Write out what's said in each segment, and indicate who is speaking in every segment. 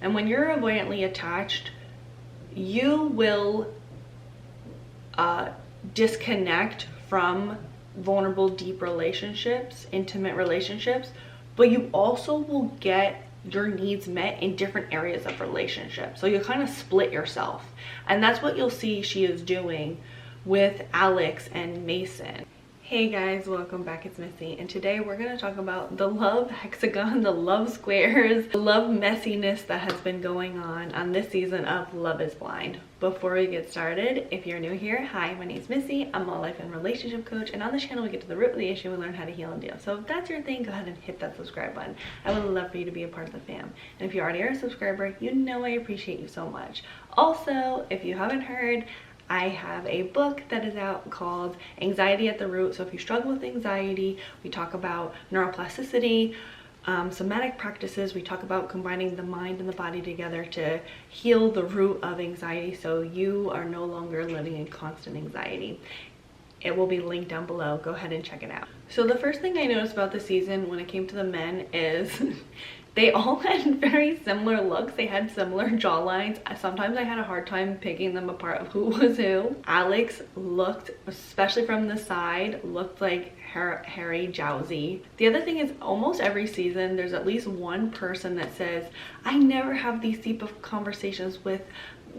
Speaker 1: And when you're avoidantly attached, you will disconnect from vulnerable, deep relationships, intimate relationships, but you also will get your needs met in different areas of relationships. So you kind of split yourself. And that's what you'll see she is doing with Alex and Mason. Hey guys, welcome back. It's Missy, and today we're going to talk about the love hexagon, the love squares, the love messiness that has been going on this season of Love is Blind. Before we get started, if you're new here, hi, my name's Missy. I'm a life and relationship coach, and on this channel we get to the root of the issue and learn how to heal and deal. So if that's your thing, go ahead and hit that subscribe button. I would love for you to be a part of the fam. And if you already are a subscriber, you know I appreciate you so much. Also, if you haven't heard, I have a book that is out called Anxiety at the Root. So if you struggle with anxiety, we talk about neuroplasticity, somatic practices. We talk about combining the mind and the body together to heal the root of anxiety so you are no longer living in constant anxiety. It will be linked down below. Go ahead and check it out. So the first thing I noticed about the season when it came to the men is they all had very similar looks. They had similar jawlines. Sometimes I had a hard time picking them apart of who was who. Alex looked, especially from the side, looked like Harry Jowsey. The other thing is almost every season there's at least one person that says, I never have these deep of conversations with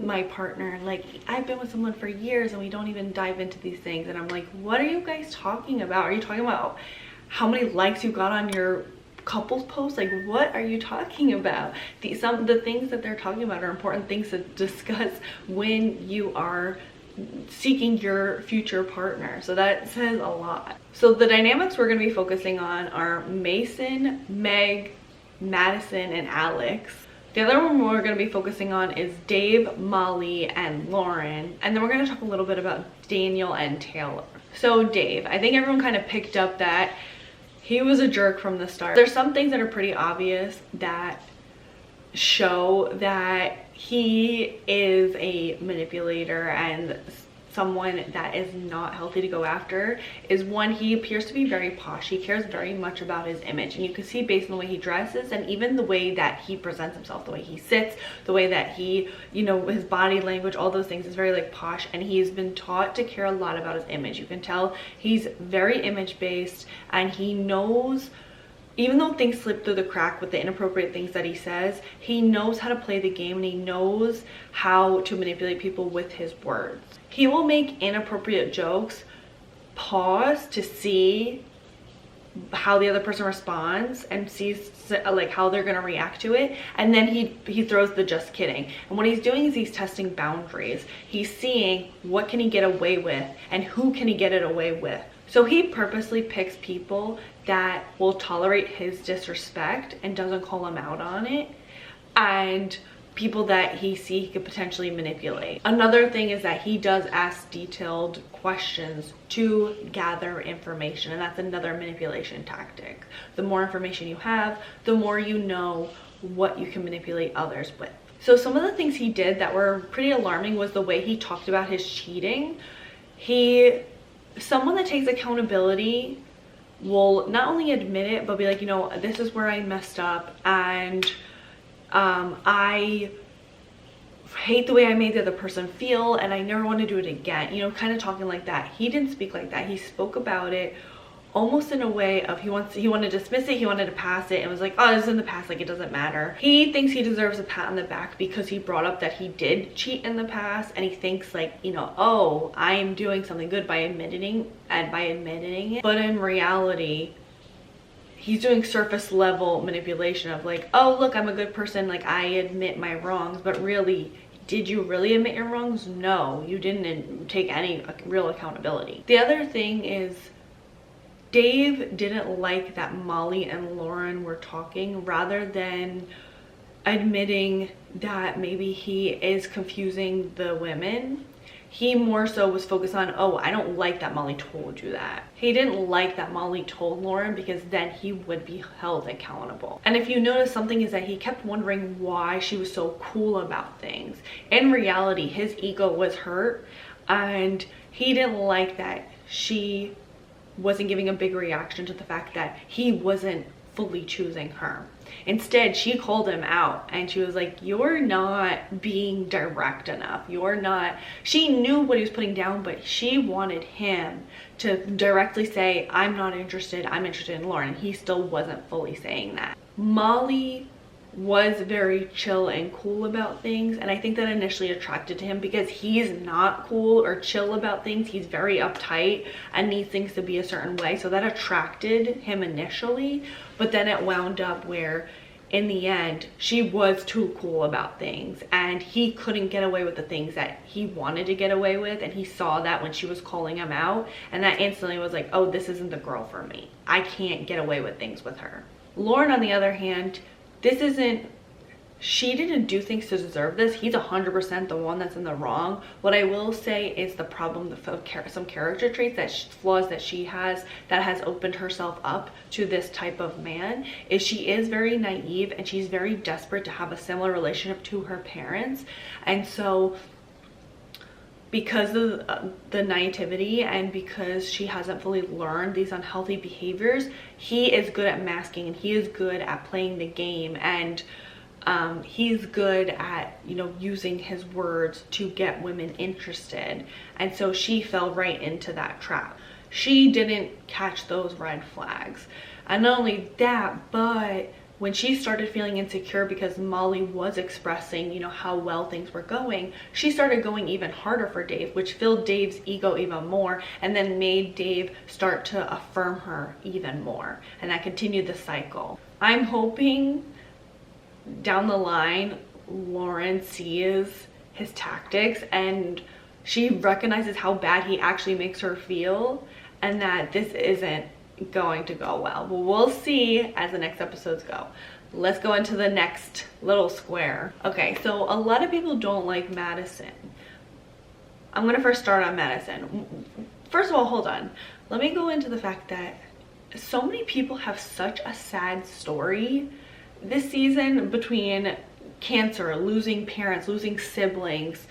Speaker 1: my partner. Like, I've been with someone for years and we don't even dive into these things. And I'm like, what are you guys talking about? Are you talking about how many likes you got on your couples post? Like, what are you talking about? Some of the things that they're talking about are important things to discuss when you are seeking your future partner. So that says a lot. So the dynamics we're going to be focusing on are Mason, Meg, Madison, and Alex. The other one we're going to be focusing on is Dave, Molly, and Lauren. And then we're going to talk a little bit about Daniel and Taylor. So Dave, I think everyone kind of picked up that he was a jerk from the start. There's some things that are pretty obvious that show that he is a manipulator and someone that is not healthy to go after. Is one, he appears to be very posh. He cares very much about his image, and you can see based on the way he dresses and even the way that he presents himself, the way he sits, the way that he, you know, his body language, all those things is very like posh, and he's been taught to care a lot about his image. You can tell he's very image based, and he knows, even though things slip through the crack with the inappropriate things that he says, he knows how to play the game and he knows how to manipulate people with his words. He will make inappropriate jokes, pause to see how the other person responds and sees like how they're gonna react to it, and then he throws the just kidding. And what he's doing is he's testing boundaries. He's seeing what can he get away with and who can he get it away with. So he purposely picks people that will tolerate his disrespect and doesn't call him out on it, and people that he see he could potentially manipulate. Another thing is that he does ask detailed questions to gather information, and that's another manipulation tactic. The more information you have, the more you know what you can manipulate others with. So some of the things he did that were pretty alarming was the way he talked about his cheating. Someone that takes accountability will not only admit it, but be like, you know, this is where I messed up, and I hate the way I made the other person feel, and I never want to do it again. You know, kind of talking like that. He didn't speak like that. He spoke about it almost in a way of he wanted to dismiss it, he wanted to pass it, and was like, oh, this is in the past, like it doesn't matter. He thinks he deserves a pat on the back because he brought up that he did cheat in the past, and he thinks like, you know, oh, I'm doing something good by admitting it. But in reality, he's doing surface level manipulation of like, oh look, I'm a good person, like I admit my wrongs. But really, did you really admit your wrongs? No, you didn't take any real accountability. The other thing is Dave didn't like that Molly and Lauren were talking. Rather than admitting that maybe he is confusing the women, he more so was focused on, oh, I don't like that Molly told you that. He didn't like that Molly told Lauren, because then he would be held accountable. And if you notice, something is that he kept wondering why she was so cool about things. In reality, his ego was hurt, and he didn't like that she wasn't giving a big reaction to the fact that he wasn't fully choosing her. Instead, she called him out and she was like, you're not being direct enough. You're not, she knew what he was putting down, but she wanted him to directly say, I'm not interested, I'm interested in Lauren. He still wasn't fully saying that. Molly was very chill and cool about things, and I think that initially attracted to him because he's not cool or chill about things. He's very uptight and needs things to be a certain way, so that attracted him initially. But then it wound up where in the end she was too cool about things and he couldn't get away with the things that he wanted to get away with, and he saw that when she was calling him out, and that instantly was like, oh, this isn't the girl for me. I can't get away with things with her. Lauren, on the other hand, she didn't do things to deserve this. He's 100% the one that's in the wrong. What I will say is the problem, some character traits, flaws that she has that has opened herself up to this type of man, is she is very naive and she's very desperate to have a similar relationship to her parents. And so because of the naivety and because she hasn't fully learned these unhealthy behaviors, he is good at masking and he is good at playing the game, and he's good at, you know, using his words to get women interested. And so she fell right into that trap. She didn't catch those red flags. And not only that, but when she started feeling insecure because Molly was expressing, you know, how well things were going, she started going even harder for Dave, which filled Dave's ego even more and then made Dave start to affirm her even more. And that continued the cycle. I'm hoping down the line Lauren sees his tactics and she recognizes how bad he actually makes her feel, and that this isn't going to go well. But we'll see as the next episodes go. Let's go into the next little square. Okay, so a lot of people don't like Madison. I'm gonna first start on Madison. First of all, hold on. Let me go into the fact that so many people have such a sad story this season, between cancer, losing parents, losing siblings,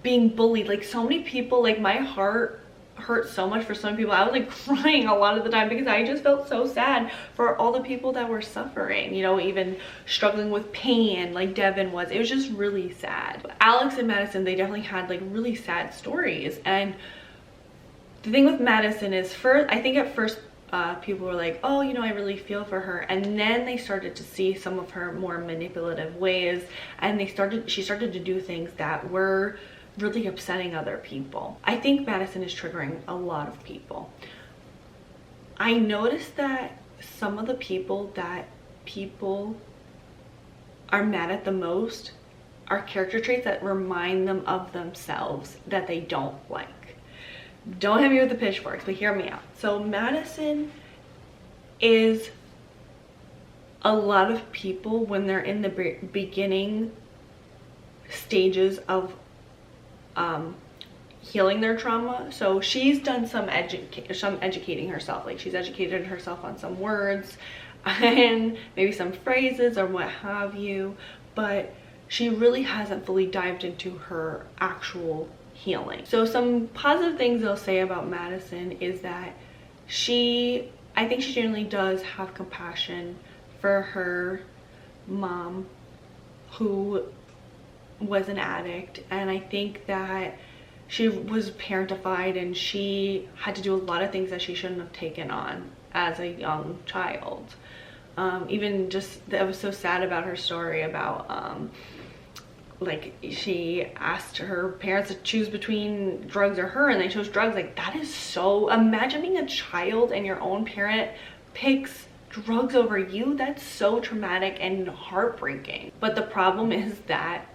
Speaker 1: being bullied. Like, so many people, like, my heart hurt so much for some people. I was like crying a lot of the time because I just felt so sad for all the people that were suffering, you know, even struggling with pain like Devin was. It was just really sad. Alex and Madison, they definitely had like really sad stories. And the thing with Madison is, I think at first people were like, oh, you know, I really feel for her, and then they started to see some of her more manipulative ways, and she started to do things that were really upsetting other people. I think Madison is triggering a lot of people. I noticed that some of the people that people are mad at the most are character traits that remind them of themselves that they don't like. Don't hit me with the pitchforks, but hear me out. So Madison is a lot of people when they're in the beginning stages of healing their trauma. So she's done some educating herself. Like, she's educated herself on some words and maybe some phrases or what have you, but she really hasn't fully dived into her actual healing. So some positive things I'll say about Madison is that I think she generally does have compassion for her mom, who was an addict, and I think that she was parentified and she had to do a lot of things that she shouldn't have taken on as a young child. Even just that was so sad about her story about like, she asked her parents to choose between drugs or her, and they chose drugs. Like, that is so, imagine being a child and your own parent picks drugs over you. That's so traumatic and heartbreaking. But the problem is that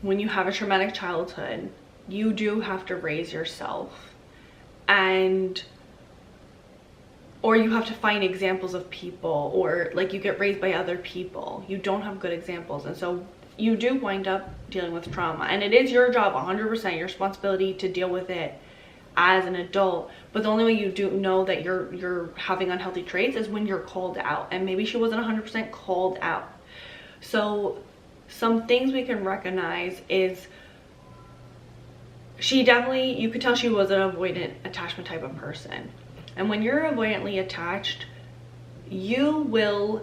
Speaker 1: when you have a traumatic childhood, you do have to raise yourself, or you have to find examples of people, or like you get raised by other people. You don't have good examples, and so you do wind up dealing with trauma, and it is your job, 100% your responsibility to deal with it as an adult. But the only way you do know that you're having unhealthy traits is when you're called out, and maybe she wasn't 100% called out. So some things we can recognize is you could tell she was an avoidant attachment type of person, and when you're avoidantly attached, you will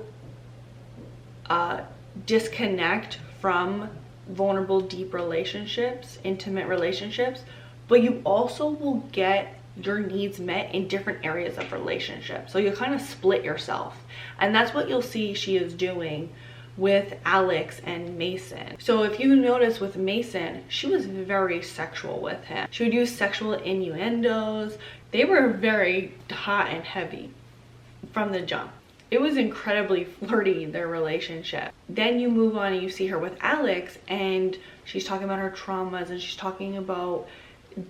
Speaker 1: disconnect from vulnerable, deep relationships, intimate relationships, but you also will get your needs met in different areas of relationships. So you'll kind of split yourself. And that's what you'll see she is doing with Alex and Mason. So if you notice with Mason, she was very sexual with him. She would use sexual innuendos. They were very hot and heavy from the jump. It was incredibly flirty, their relationship. Then you move on and you see her with Alex, and she's talking about her traumas and she's talking about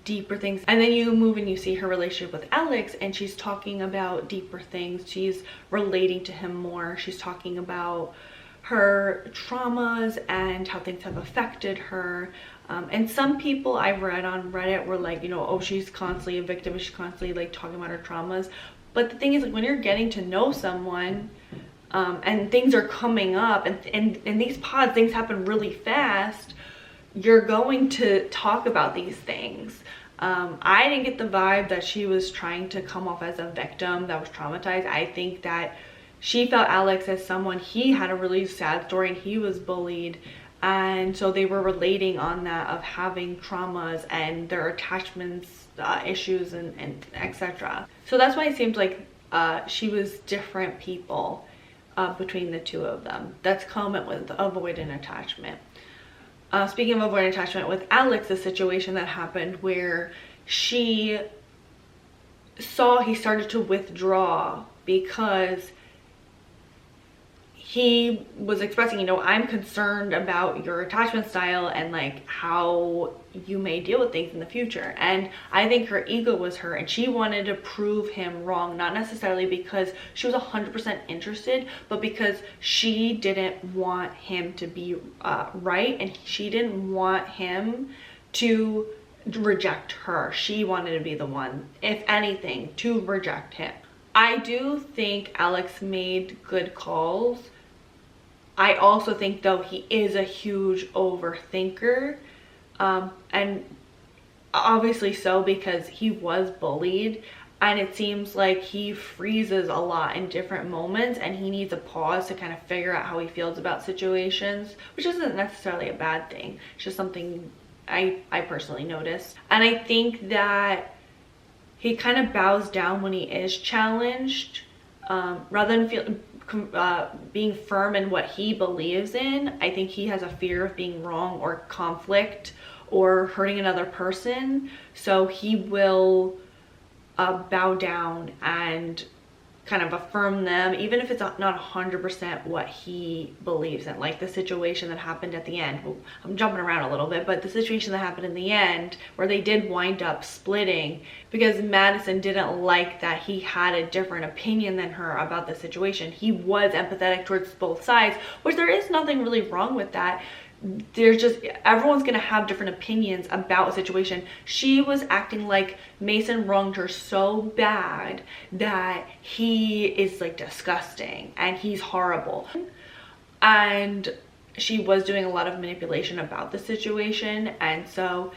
Speaker 1: deeper things. And then you move and you see her relationship with Alex, and she's talking about deeper things. She's relating to him more. She's talking about her traumas and how things have affected her. And some people I've read on Reddit were like, you know, oh, she's constantly a victim, she's constantly like talking about her traumas. But the thing is, like, when you're getting to know someone and things are coming up, and in these pods things happen really fast, you're going to talk about these things. I didn't get the vibe that she was trying to come off as a victim that was traumatized. I think that she felt Alex as someone, he had a really sad story and he was bullied, and so they were relating on that of having traumas and their attachments issues and etc. So that's why it seemed like she was different people between the two of them. That's common with avoidant attachment. Speaking of avoidant attachment, with Alex, the situation that happened where she saw he started to withdraw because he was expressing, you know, I'm concerned about your attachment style and like how you may deal with things in the future. And I think her ego was hurt and she wanted to prove him wrong, not necessarily because she was 100% interested, but because she didn't want him to be right, and she didn't want him to reject her. She wanted to be the one, if anything, to reject him. I do think Alex made good calls. I also think, though, he is a huge overthinker, and obviously so, because he was bullied, and it seems like he freezes a lot in different moments and he needs a pause to kind of figure out how he feels about situations, which isn't necessarily a bad thing. It's just something I personally noticed. And I think that he kind of bows down when he is challenged, rather than being firm in what he believes in. I think he has a fear of being wrong or conflict or hurting another person, so he will bow down and kind of affirm them, even if it's not 100% what he believes in. Like the situation that happened at the end. Well, I'm jumping around a little bit, but the situation that happened in the end where they did wind up splitting because Madison didn't like that he had a different opinion than her about the situation. He was empathetic towards both sides, which there is nothing really wrong with that. There's just, everyone's gonna have different opinions about a situation. She was acting like Mason wronged her so bad that he is like disgusting and he's horrible, and she was doing a lot of manipulation about the situation, and so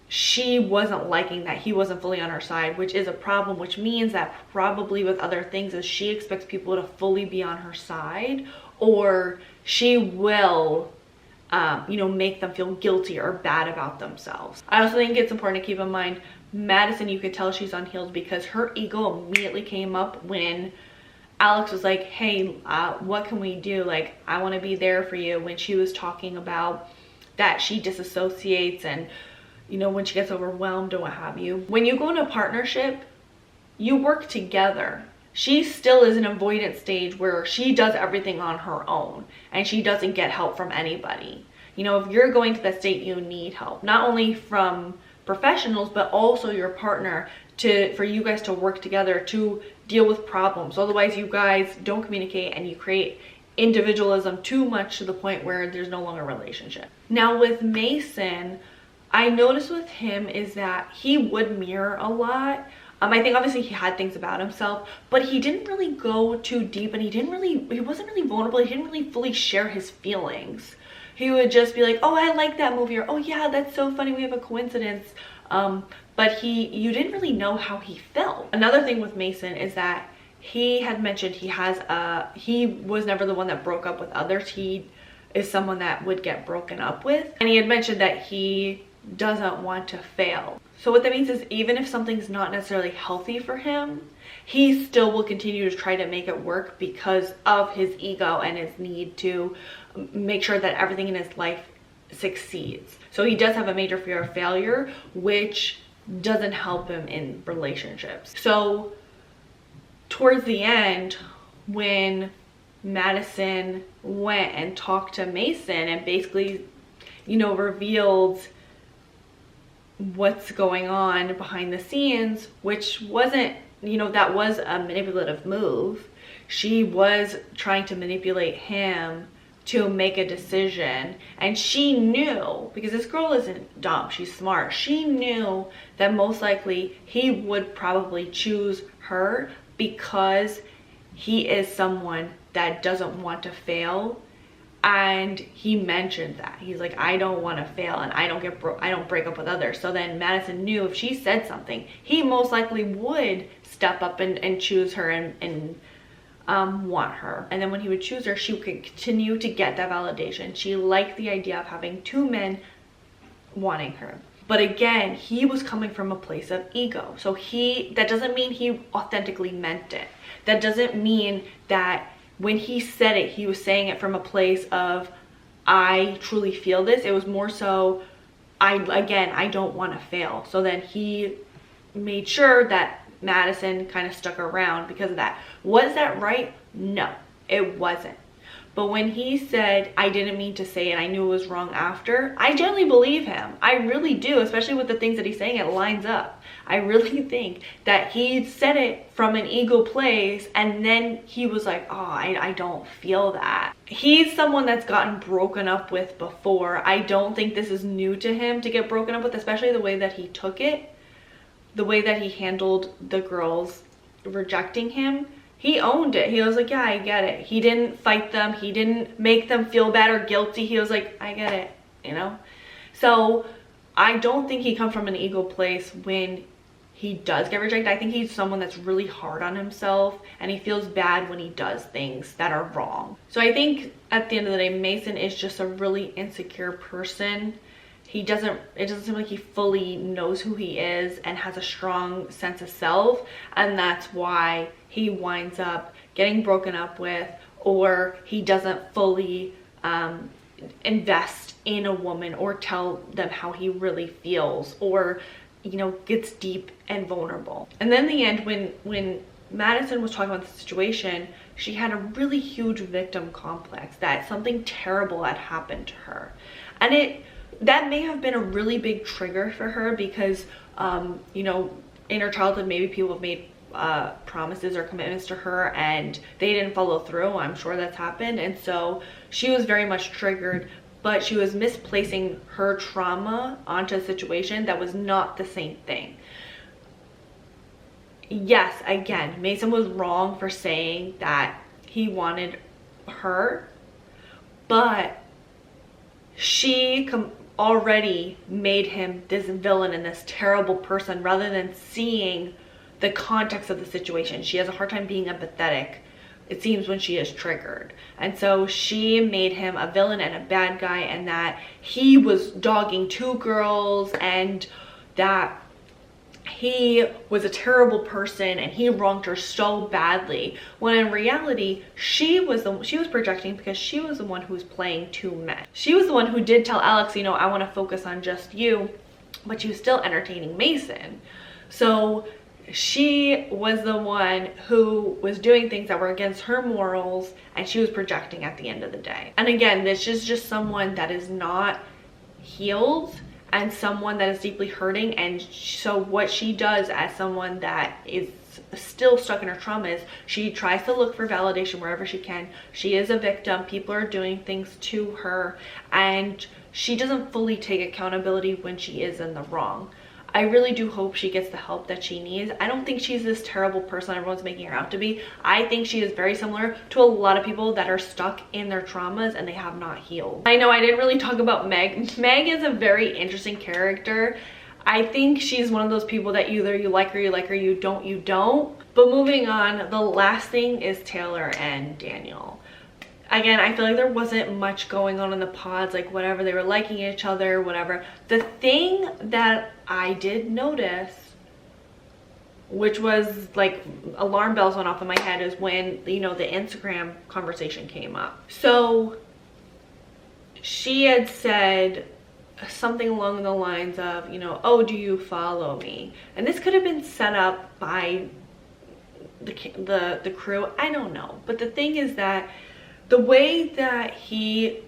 Speaker 1: she wasn't liking that he wasn't fully on her side, which is a problem, which means that probably with other things is she expects people to fully be on her side, or she will you know, make them feel guilty or bad about themselves. I also think it's important to keep in mind Madison, you could tell she's unhealed because her ego immediately came up when Alex was like, hey, what can we do? Like, I want to be there for you, when she was talking about that she disassociates and, you know, when she gets overwhelmed or what have you. When you go into a partnership, you work together. She still is in an avoidant stage where she does everything on her own and she doesn't get help from anybody. You know, if you're going to that state, you need help, not only from professionals, but also your partner, for you guys to work together to deal with problems. Otherwise, you guys don't communicate and you create individualism too much to the point where there's no longer a relationship. Now with Mason, I noticed with him is that he would mirror a lot. I think obviously he had things about himself, but he didn't really go too deep, and he wasn't really vulnerable. He didn't really fully share his feelings. He would just be like, oh, I like that movie, or oh yeah, that's so funny, we have a coincidence. But you didn't really know how he felt. Another thing with Mason is that he had mentioned he was never the one that broke up with others. He is someone that would get broken up with. And he had mentioned that he doesn't want to fail. So what that means is even if something's not necessarily healthy for him, he still will continue to try to make it work because of his ego and his need to make sure that everything in his life succeeds. So he does have a major fear of failure, which doesn't help him in relationships. So towards the end, when Madison went and talked to Mason and basically, you know, revealed what's going on behind the scenes, which wasn't, you know, that was a manipulative move. She was trying to manipulate him to make a decision, and she knew, because this girl isn't dumb, she's smart, she knew that most likely he would probably choose her because he is someone that doesn't want to fail. And he mentioned that he's like, I don't want to fail, and I don't break up with others. So then Madison knew if she said something, he most likely would step up and choose her and want her. And then when he would choose her, she could continue to get that validation. She liked the idea of having two men wanting her. But again, he was coming from a place of ego. So that doesn't mean he authentically meant it. That doesn't mean that when he said it, he was saying it from a place of, I truly feel this. It was more so, I don't want to fail. So then he made sure that Madison kind of stuck around because of that. Was that right? No, it wasn't. But when he said, I didn't mean to say it, I knew it was wrong after, I generally believe him. I really do, especially with the things that he's saying, it lines up. I really think that he said it from an ego place, and then he was like, oh, I don't feel that. He's someone that's gotten broken up with before. I don't think this is new to him to get broken up with, especially the way that he took it, the way that he handled the girls rejecting him. He owned it. He was like, yeah, I get it. He didn't fight them. He didn't make them feel bad or guilty. He was like, I get it, you know? So I don't think he comes from an ego place when he does get rejected. I think he's someone that's really hard on himself, and he feels bad when he does things that are wrong. So I think at the end of the day, Mason is just a really insecure person. It doesn't seem like he fully knows who he is and has a strong sense of self, and that's why he winds up getting broken up with, or he doesn't fully invest in a woman or tell them how he really feels, or, you know, gets deep and vulnerable. And then in the end, when Madison was talking about the situation, she had a really huge victim complex that something terrible had happened to her, and that may have been a really big trigger for her because, you know, in her childhood, maybe people have made promises or commitments to her and they didn't follow through. I'm sure that's happened. And so she was very much triggered, but she was misplacing her trauma onto a situation that was not the same thing. Yes, again, Mason was wrong for saying that he wanted her, but she already made him this villain and this terrible person rather than seeing the context of the situation. She has a hard time being empathetic, it seems, when she is triggered. And so she made him a villain and a bad guy, and that he was dogging two girls, and that he was a terrible person and he wronged her so badly, when in reality she was projecting because she was the one who was playing two men. She was the one who did tell Alex, you know, I want to focus on just you, but she was still entertaining Mason. So she was the one who was doing things that were against her morals, and she was projecting at the end of the day. And again, this is just someone that is not healed and someone that is deeply hurting. And so what she does as someone that is still stuck in her trauma is she tries to look for validation wherever she can. She is a victim. People are doing things to her, and she doesn't fully take accountability when she is in the wrong. I really do hope she gets the help that she needs. I don't think she's this terrible person everyone's making her out to be. I think she is very similar to a lot of people that are stuck in their traumas and they have not healed. I know I didn't really talk about Meg. Meg is a very interesting character. I think she's one of those people that either you like her, you don't. But moving on, the last thing is Taylor and Daniel. Again, I feel like there wasn't much going on in the pods, like whatever, they were liking each other, whatever. The thing that I did notice, which was like alarm bells went off in my head, is when, you know, the Instagram conversation came up. So she had said something along the lines of, you know, oh, do you follow me? And this could have been set up by the crew, I don't know. But the thing is that the way that he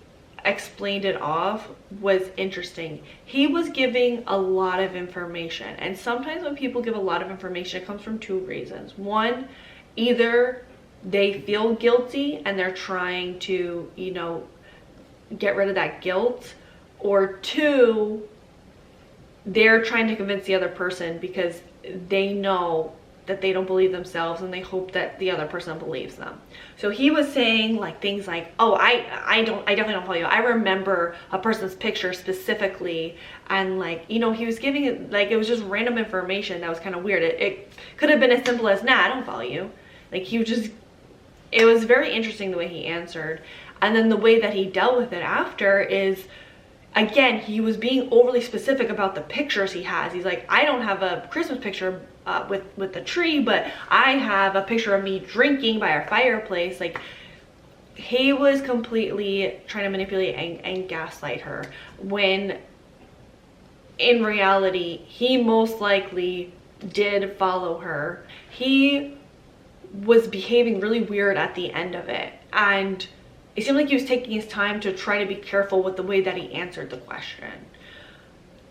Speaker 1: explained it off was interesting. He was giving a lot of information, and sometimes when people give a lot of information, it comes from two reasons. One, either they feel guilty and they're trying to, you know, get rid of that guilt, or two, they're trying to convince the other person because they know that they don't believe themselves and they hope that the other person believes them. So he was saying like things like, oh, I definitely don't follow you. I remember a person's picture specifically, and like, you know, he was giving it like it was just random information that was kind of weird. It could have been as simple as, nah, I don't follow you. Like he was just, it was very interesting the way he answered. And then the way that he dealt with it after is, again, he was being overly specific about the pictures he has. He's like, I don't have a Christmas picture with the tree, but I have a picture of me drinking by our fireplace. Like, he was completely trying to manipulate and gaslight her, when in reality, he most likely did follow her. He was behaving really weird at the end of it, and it seemed like he was taking his time to try to be careful with the way that he answered the question.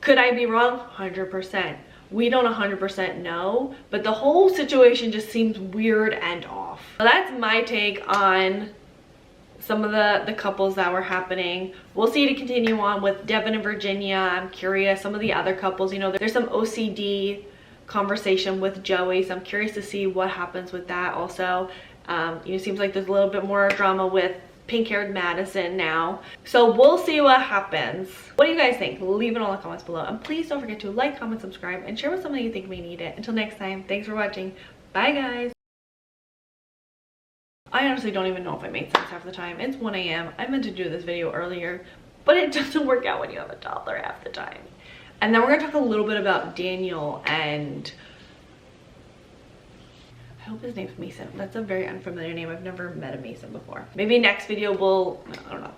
Speaker 1: Could I be wrong? 100%. We don't 100% know, but the whole situation just seems weird and off. So that's my take on some of the couples that were happening. We'll see to continue on with Devin and Virginia. I'm curious. Some of the other couples, you know, there's some OCD conversation with Joey, so I'm curious to see what happens with that also. You know, it seems like there's a little bit more drama with pink-haired Madison now. So we'll see what happens. What do you guys think? Leave it all in the comments below. And please don't forget to like, comment, subscribe, and share with someone you think may need it. Until next time, thanks for watching. Bye, guys. I honestly don't even know if it made sense half the time. It's 1 a.m. I meant to do this video earlier, but it doesn't work out when you have a toddler half the time. And then we're gonna talk a little bit about Daniel, and I hope his name's Mason. That's a very unfamiliar name. I've never met a Mason before. Maybe next video we'll, I don't know.